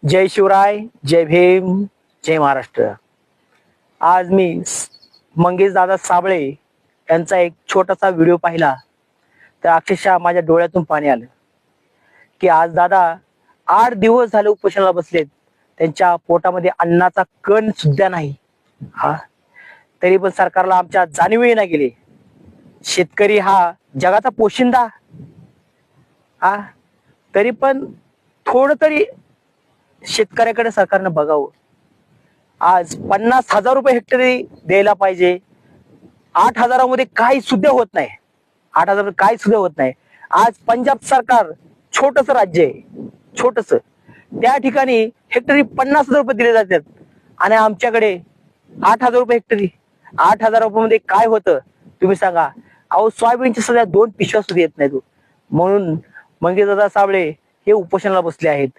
जय शिवराय, जय भीम, जय महाराष्ट्र। आज मी मंगेश दादा साबळे यांचा एक छोटासा व्हिडिओ पाहिला तर अक्षरशः माझ्या डोळ्यातून पाणी आलं की आज दादा 8 दिवस झाले उपोषणाला बसलेत, त्यांच्या पोटामध्ये अन्नाचा कण सुद्धा नाही। हा, तरी पण सरकारला आमच्या जाणीवही नाही गेली। शेतकरी हा जगाचा पोशिंदा, हा, तरी पण थोडं तरी शेतकऱ्याकडे सरकारनं बघावं। आज 50,000 रुपये हेक्टरी द्यायला पाहिजे, 8,000मध्ये काही सुद्धा होत नाही। 8,000 काही सुद्धा होत नाही। आज पंजाब सरकार छोटस राज्य आहे, छोटस, त्या ठिकाणी हेक्टरी 50,000 रुपये दिले जातात आणि आमच्याकडे 8,000 रुपये हेक्टरी। 8,000 रुपये काय होतं तुम्ही सांगा? अहो, सोयाबीनच्या सध्या 2 पिशव्या सुद्धा येत नाहीत। म्हणून मंगेश दादा साबळे हे उपोषणाला बसले आहेत।